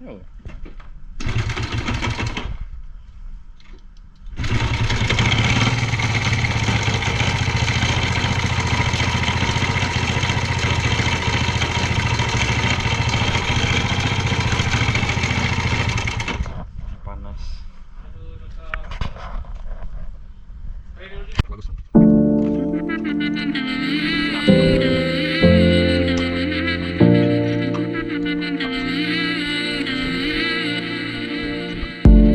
Oh. Panas. Bagus.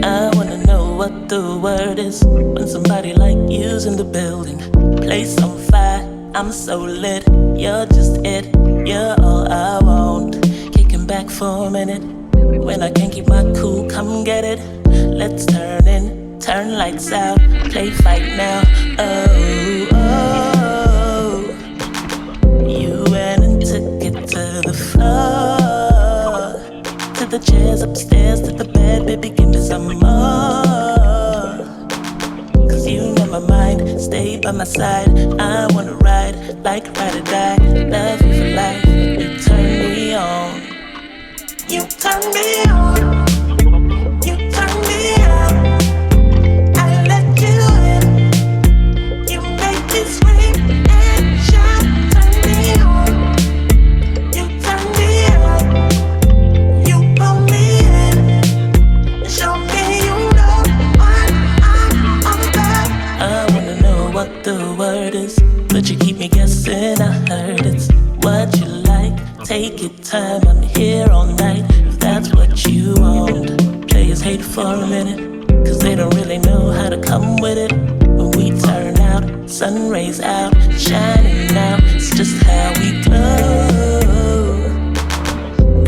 I wanna know what the word is when somebody like you's in the building. Place on fire, I'm so lit. You're just it, you're all I want. Kicking back for a minute. When I can't keep my cool, come get it. Let's turn in, turn lights out, play fight now. Oh, oh. You went and took it to the floor, to the chairs upstairs, to the bed, baby, give me some more. Cause you know my mind, stay by my side. I wanna ride, like ride or die. Love you for life, you turn me on. You turn me on, you turn me on. I let you in, you make me scream and shout. Turn me on, you turn me on. You pull me in, and show me you know what I'm all about. I wanna know what the word is, but you keep me guessing. I heard it's what you like. Take your time, I'm here all night. If that's what you want, players hate for a minute, cause they don't really know how to come with it. When we turn out, sun rays out, shining now. It's just how we glow.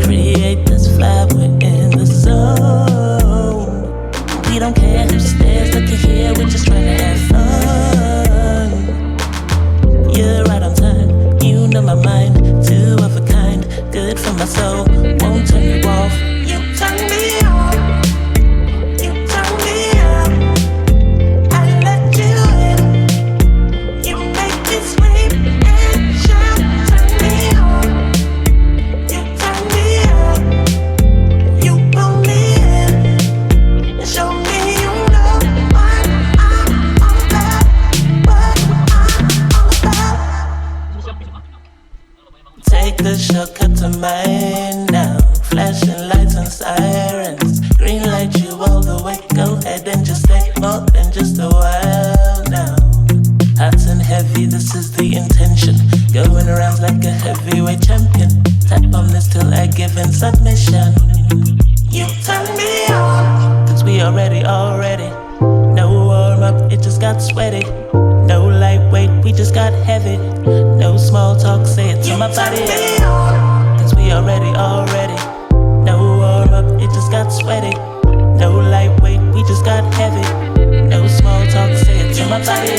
Create this vibe, we're in the zone. We don't care who stares, look at here, we're just trying to have fun. You're right on time, you know my mind. Two of a kind, good for my soul, won't turn you off. You turn me on, you turn me on. I let you in, you make me scream and shout. Turn me on, you turn me on. You pull me in, and show me you know what I'm all about. What I'm all about. Take the shortcut to mine now. Flashing lights and sirens. Green light you all the way. Go ahead and just stay more than just a while now. Hot and heavy, this is the intention. Going around like a heavyweight champion. Tap on this till I give in submission. You turn me on, cause we already. No warm up, it just got sweaty. No lightweight, we just got heavy. No small talk, say it to my body. Cause we already. No warm up, it just got sweaty. No lightweight, we just got heavy. No small talk, say it to my body.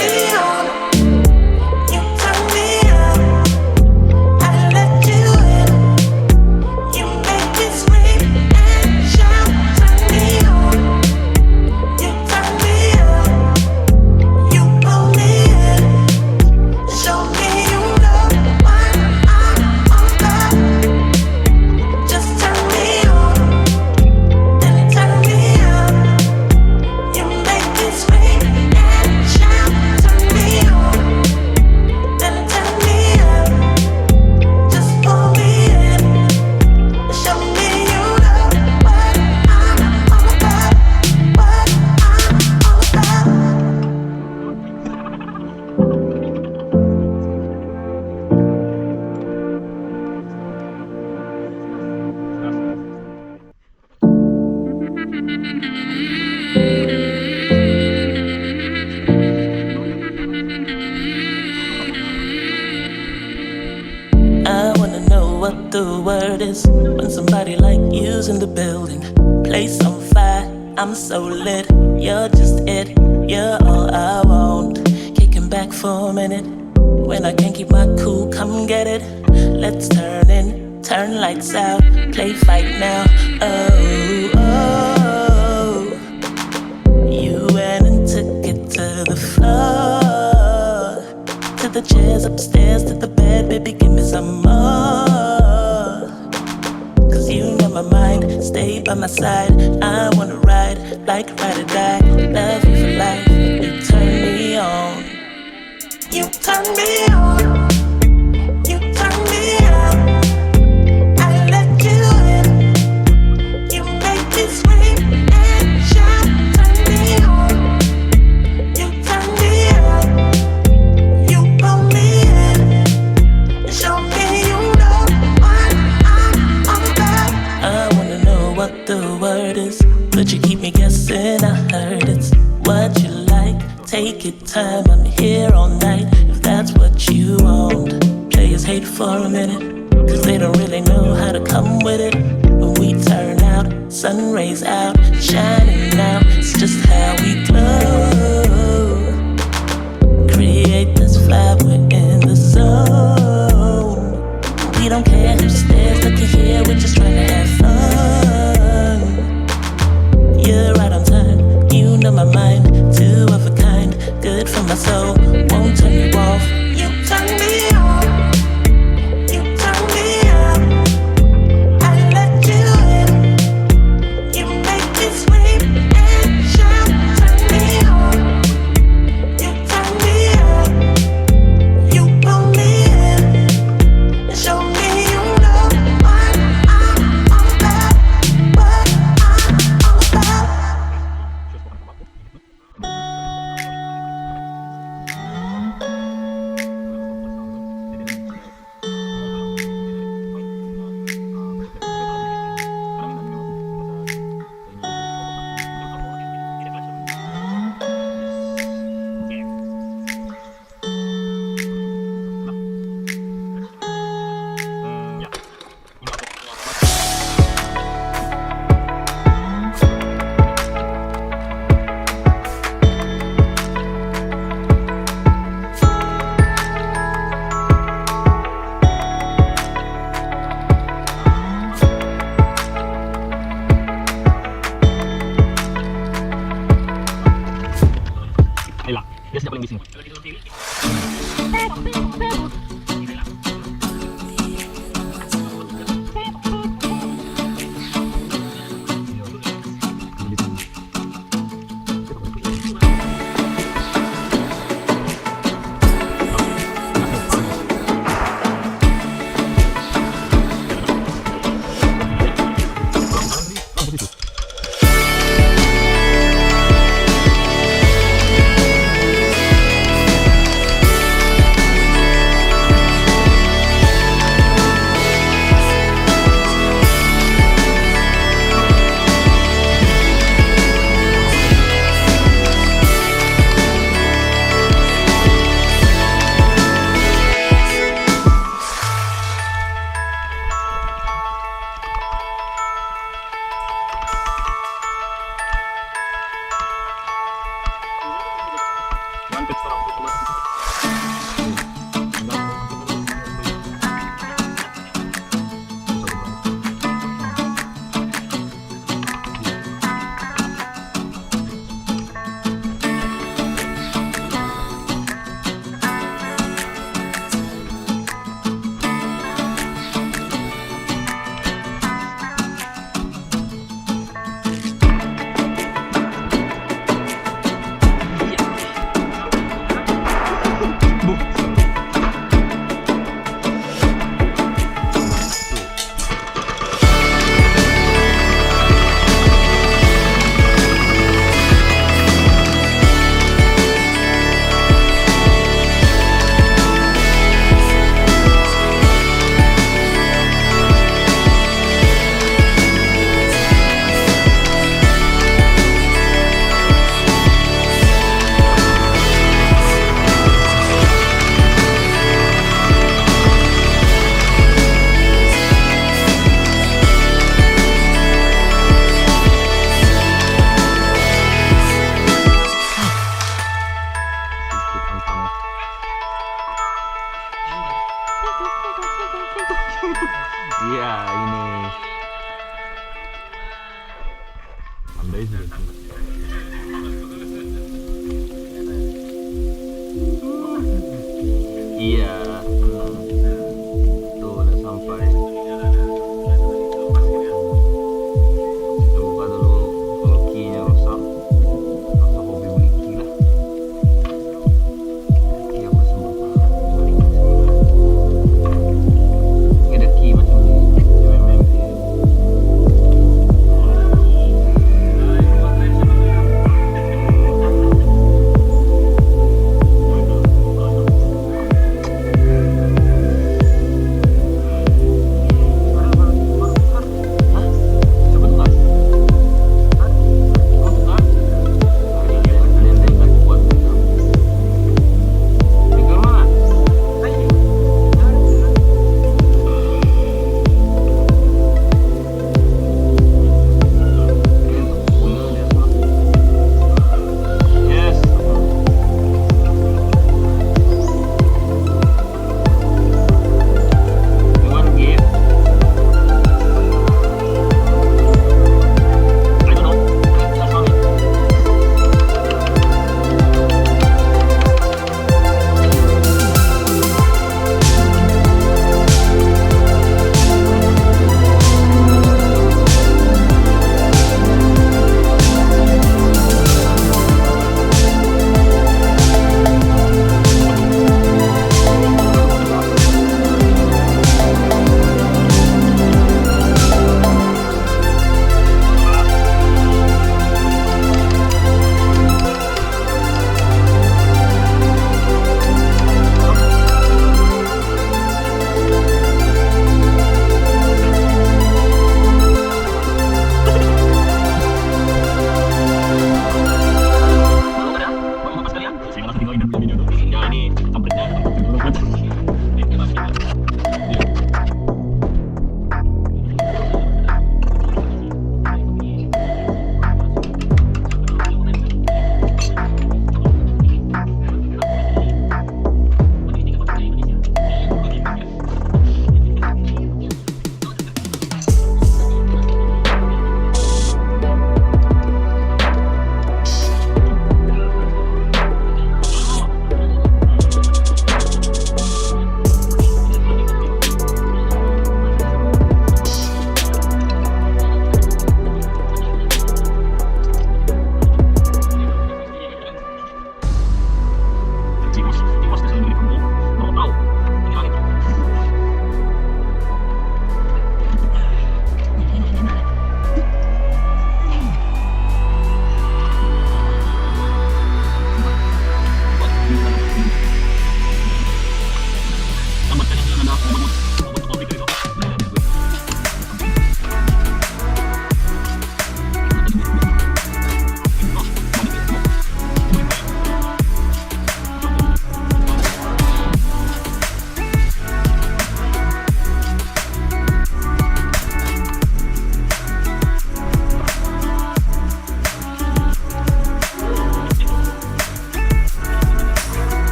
What the word is when somebody like you's in the building. Place on fire, I'm so lit. You're just it, you're all I want. Kicking back for a minute. When I can't keep my cool, come get it. Let's turn in, turn lights out, play fight now. Oh, oh. You went and took it to the floor, to the chairs upstairs, to the bed, baby, give me some more. Cause you know my mind, stay by my side. I wanna ride like ride or die. Love you for life. You turn me on. You turn me on. You turn me on. I let you in. You make me scream and shout. Turn me on. You turn me on. You pull me in. And show me you know what I'm about. I wanna know what the word is, but you keep me guessing. I heard it's what you like. Take your time, I'm here all night. If that's what you want, players hate for a minute, cause they don't really know how to come with it. When we turn out, sun rays out, shining now. It's just how we glow. Create this vibe, we're in the zone. We don't care who stares, look at here, we're just trying to have fun. You're right on time, you know my mind. Two of a kind, good for my soul, won't turn you off. You turn me on, you turn me on. I let you in, you make me scream and shout. Turn me on, you turn me on. You pull me in and show me you know what I'm all about, what I'm all about. Ayolah, dia sejak paling bising.